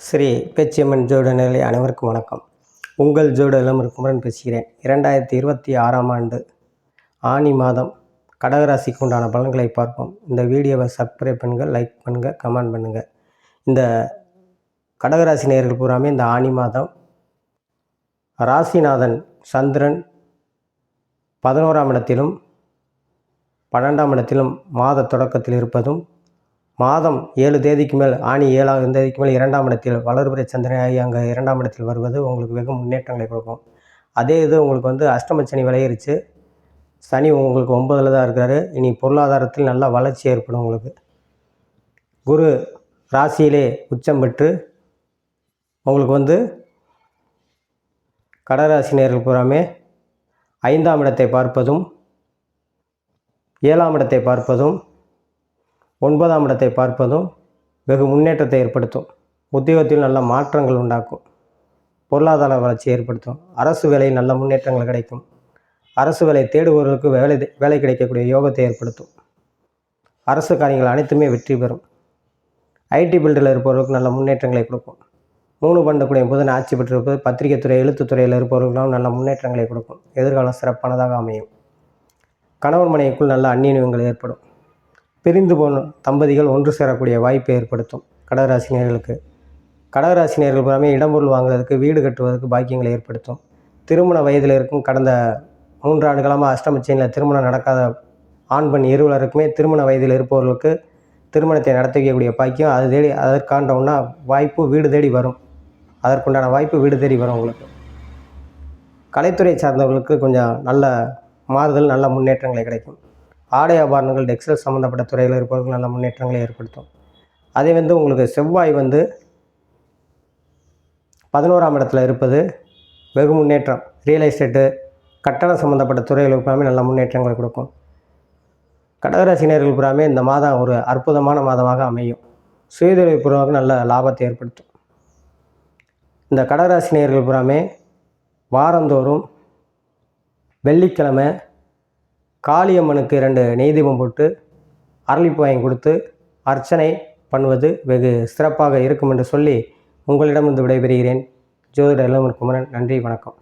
ஸ்ரீ பேச்சியம்மன் ஜோட நிலை அனைவருக்கும் வணக்கம். உங்கள் ஜோட இளமருக்குமரன் பேசுகிறேன். 2026ஆம் ஆண்டு ஆனி மாதம் கடகராசிக்கு உண்டான பலன்களை பார்ப்போம். இந்த வீடியோவை சப்ஸ்கிரைப் பண்ணுங்கள், லைக் பண்ணுங்கள், கமெண்ட் பண்ணுங்கள். இந்த கடகராசி நேயர்கள் பூராமே இந்த ஆனி மாதம் ராசிநாதன் சந்திரன் 11ஆம் இடத்திலும் 12ஆம் இடத்திலும் மாத தொடக்கத்தில் இருப்பதும், மாதம் 7 தேதிக்கு மேல் ஆனி 7ஆம் தேதிக்கு மேல் 2ஆம் இடத்தில் வளர்பிறை சந்திரனாகி அங்கே 2ஆம் இடத்தில் வருவது உங்களுக்கு வெகு முன்னேற்றங்களை கொடுக்கும். அதே இது உங்களுக்கு அஷ்டமச்சனி விளையிருச்சு. சனி உங்களுக்கு 9ல் தான் இருக்கிறாரு. இனி பொருளாதாரத்தில் நல்ல வளர்ச்சி ஏற்படும். உங்களுக்கு குரு ராசியிலே உச்சம் பெற்று உங்களுக்கு கடகராசினியர்கள் பூராமே 5ஆம் இடத்தை பார்ப்பதும், 7ஆம் இடத்தை பார்ப்பதும், 9ஆம் இடத்தை பார்ப்பதும் வெகு முன்னேற்றத்தை ஏற்படுத்தும். உத்தியோகத்தில் நல்ல மாற்றங்கள் உண்டாக்கும். பொருளாதார வளர்ச்சி ஏற்படுத்தும். அரசு வேலையில் நல்ல முன்னேற்றங்கள் கிடைக்கும். அரசு வேலை தேடுபவர்களுக்கு வேலை கிடைக்கக்கூடிய யோகத்தை ஏற்படுத்தும். அரசு காரியங்கள் அனைத்துமே வெற்றி பெறும். ஐடி பில்டில் இருப்பவர்களுக்கு நல்ல முன்னேற்றங்களை கொடுக்கும். 3 பன்னெண்டுக்குடைய புதன் ஆட்சி பெற்றிருப்பது பத்திரிகை துறை, எழுத்துத்துறையில் இருப்பவர்களுக்கும் நல்ல முன்னேற்றங்களை கொடுக்கும். எதிர்காலம் சிறப்பானதாக அமையும். கணவன் மனைவிக்குள் நல்ல அந்நியங்கள் ஏற்படும். பிரிந்து போன தம்பதிகள் ஒன்று சேரக்கூடிய வாய்ப்பை ஏற்படுத்தும். கடகராசினியர்களுக்கு கடகராசினியர்கள் பூராமே இடம்பொருள் வாங்குவதற்கு, வீடு கட்டுவதற்கு பாக்கியங்களை ஏற்படுத்தும். திருமண வயதில் இருக்கும் கடந்த 3 ஆண்டுகளாக அஷ்டமச்சனியில் திருமணம் நடக்காத ஆண் பெண் இருவருக்குமே திருமண வயதில் இருப்பவர்களுக்கு திருமணத்தை நடத்திக்கக்கூடிய பாக்கியம் அது தேடி அதற்கான வாய்ப்பு வீடு தேடி வரும். அதற்குண்டான வாய்ப்பு வீடு தேடி வரும். உங்களுக்கு கலைத்துறை சார்ந்தவர்களுக்கு கொஞ்சம் நல்ல மாறுதல், நல்ல முன்னேற்றங்களை கிடைக்கும். ஆடை ஆபரணங்கள், டெக்ஸ்டைல் சம்மந்தப்பட்ட துறையில் இருப்பவர்கள் நல்ல முன்னேற்றங்களை ஏற்படுத்தும். அதே உங்களுக்கு செவ்வாய் 11ஆம் இடத்துல இருப்பது வெகு முன்னேற்றம். ரியல் எஸ்டேட்டு, கட்டணம் சம்மந்தப்பட்ட துறைகளுக்கு பூராமே நல்ல முன்னேற்றங்களை கொடுக்கும். கடகராசினியர்கள் பூராமே இந்த மாதம் ஒரு அற்புதமான மாதமாக அமையும். சுயதொழில் பூர்வமாக நல்ல லாபத்தை ஏற்படுத்தும். இந்த கடகராசினியர்கள் பூராமே வாரந்தோறும் வெள்ளிக்கிழமை காளியம்மனுக்கு 2 நெய் தீபம் போட்டு அரளிப்பூ வாங்கி கொடுத்து அர்ச்சனை பண்ணுவது வெகு சிறப்பாக இருக்கும் என்று சொல்லி உங்களிடமிருந்து விடைபெறுகிறேன். ஜோதிட இளமருக்குமரன். நன்றி, வணக்கம்.